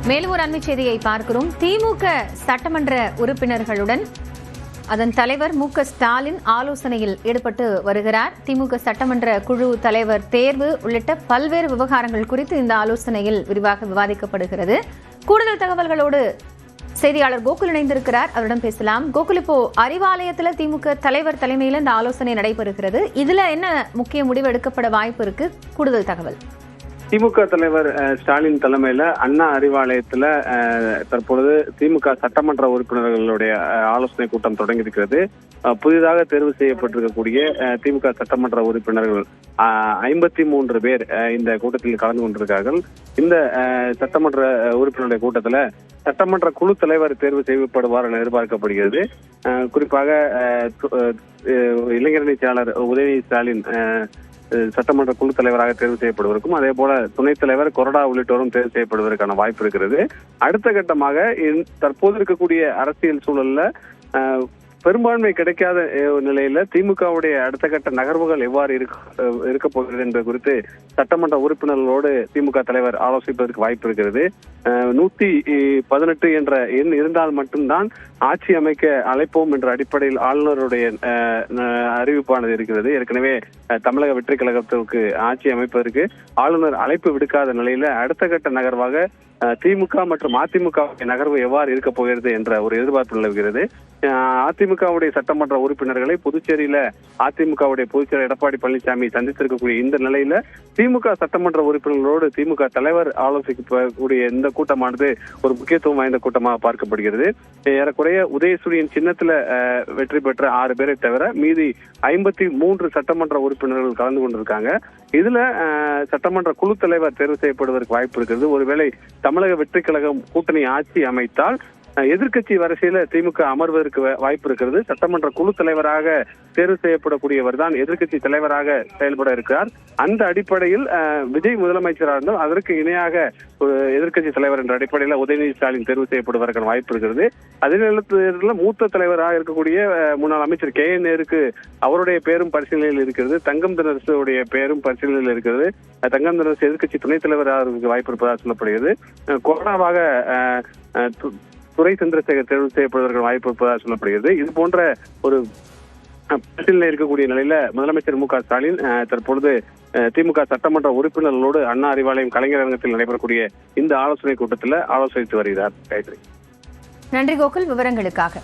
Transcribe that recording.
மேலும் ஒரு அண்மை செய்தியை பார்க்கிறோம். திமுக சட்டமன்ற உறுப்பினர்களுடன் அதன் தலைவர் மு.க. ஸ்டாலின் ஆலோசனையில் ஈடுபட்டு வருகிறார். திமுக சட்டமன்ற குழு தலைவர் தேர்வு உள்ளிட்ட பல்வேறு விவகாரங்கள் குறித்து இந்த ஆலோசனையில் விரிவாக விவாதிக்கப்படுகிறது. கூடுதல் தகவல்களோடு செய்தியாளர் கோகுல் இணைந்திருக்கிறார். அவரிடம் பேசலாம். கோகுல், இப்போ அறிவாலயத்துல திமுக தலைவர் தலைமையில் இந்த ஆலோசனை நடைபெறுகிறது. இதுல என்ன முக்கிய முடிவு எடுக்கப்பட வாய்ப்பு இருக்கு? கூடுதல் தகவல். திமுக தலைவர் ஸ்டாலின் தலைமையில அண்ணா அறிவாலயத்துல தற்பொழுது திமுக சட்டமன்ற உறுப்பினர்களுடைய ஆலோசனை கூட்டம் தொடங்கி இருக்கிறது. புதிதாக தேர்வு செய்யப்பட்டிருக்கக்கூடிய திமுக சட்டமன்ற உறுப்பினர்கள் 53 பேர் இந்த கூட்டத்தில் கலந்து கொண்டிருக்கிறார்கள். இந்த சட்டமன்ற உறுப்பினருடைய கூட்டத்துல சட்டமன்ற குழு தலைவர் தேர்வு செய்யப்படுவார் என எதிர்பார்க்கப்படுகிறது. குறிப்பாக இளைஞரணி செயலாளர் உதயநிதி ஸ்டாலின் சட்டமன்ற குழு தலைவராக தேர்வு செய்யப்படுவதற்கும், அதே போல துணைத் தலைவர் கொறடா உள்ளிட்டோரும் தேர்வு செய்யப்படுவதற்கான வாய்ப்பு இருக்கிறது. அடுத்த கட்டமாக தற்போது இருக்கக்கூடிய அரசியல் சூழல்ல பெரும்பான்மை கிடைக்காத நிலையில திமுகவுடைய அடுத்த கட்ட நகர்வுகள் எவ்வாறு இருக்க போகிறது என்பது குறித்து சட்டமன்ற உறுப்பினர்களோடு திமுக தலைவர் ஆலோசிப்பதற்கு வாய்ப்பு இருக்கிறது. 118 என்ற எண் இருந்தால் மட்டும்தான் ஆட்சி அமைக்க அழைப்போம் என்ற அடிப்படையில் ஆளுநருடைய அறிவிப்பானது இருக்கிறது. ஏற்கனவே தமிழக வெற்றி கழகத்திற்கு ஆட்சி அமைப்பதற்கு ஆளுநர் அழைப்பு விடுக்காத நிலையில அடுத்த கட்ட நகர்வாக திமுக மற்றும் அதிமுக நகர்வு எவ்வாறு இருக்க போகிறது என்ற ஒரு எதிர்பார்ப்பு நிலவுகிறது. அதிமுகவுடைய சட்டமன்ற உறுப்பினர்களை புதுச்சேரியில அதிமுகவுடைய பொதுச்செயலர் எடப்பாடி பழனிசாமி சந்தித்திருக்கக்கூடிய இந்த நிலையில திமுக சட்டமன்ற உறுப்பினர்களோடு திமுக தலைவர் ஆலோசிக்கக்கூடிய இந்த கூட்டமானது ஒரு முக்கியத்துவம் வாய்ந்த கூட்டமாக பார்க்கப்படுகிறது. ஏறக்குறைய உதயசூரியன் சின்னத்துல வெற்றி பெற்ற 6 பேரை தவிர மீதி 53 சட்டமன்ற உறுப்பினர்கள் கலந்து கொண்டிருக்காங்க. இதுல சட்டமன்ற குழு தலைவர் தேர்வு செய்யப்படுவதற்கு வாய்ப்பு இருக்கிறது. ஒருவேளை தமிழக வெற்றி கழகம் கூட்டணி ஆட்சி அமைத்தால் எதிர்க்கட்சி வரிசையில திமுக அமர்வதற்கு வாய்ப்பு இருக்கிறது. சட்டமன்ற குழு தலைவராக தேர்வு செய்யப்படக்கூடியவர் தான் எதிர்க்கட்சி தலைவராக செயல்பட இருக்கிறார். அந்த அடிப்படையில் விஜய் முதலமைச்சராக இருந்தால் அதற்கு இணையாக எதிர்க்கட்சி தலைவர் என்ற அடிப்படையில் உதயநிதி ஸ்டாலின் தேர்வு செய்யப்படுவதற்கான வாய்ப்பு இருக்கிறது. அதே நேரத்தில் மூத்த தலைவராக இருக்கக்கூடிய முன்னாள் அமைச்சர் கே என் நேருக்கு அவருடைய பேரும் பரிசீலனையில் இருக்கிறது. தங்கம் தென்னரசுடைய பேரும் பரிசீலனையில் இருக்கிறது. தங்கம் தென்னரசு எதிர்க்கட்சி துணைத் தலைவராக வாய்ப்பு இருப்பதாக சொல்லப்படுகிறது. கொரோனாவாக துரை சந்திரசேகர் தேர்வு செய்யப்படுவதற்கு வாய்ப்பு இருப்பதாக சொல்லப்படுகிறது. இது போன்ற ஒரு பரிசீலனை இருக்கக்கூடிய நிலையில முதலமைச்சர் மு.க. ஸ்டாலின் தற்பொழுது திமுக சட்டமன்ற உறுப்பினர்களோடு அண்ணா அறிவாலயம் கலைஞர் அரங்கத்தில் நடைபெறக்கூடிய இந்த ஆலோசனை கூட்டத்தில் ஆலோசித்து வருகிறார். நன்றி கோகுல், விவரங்களுக்காக.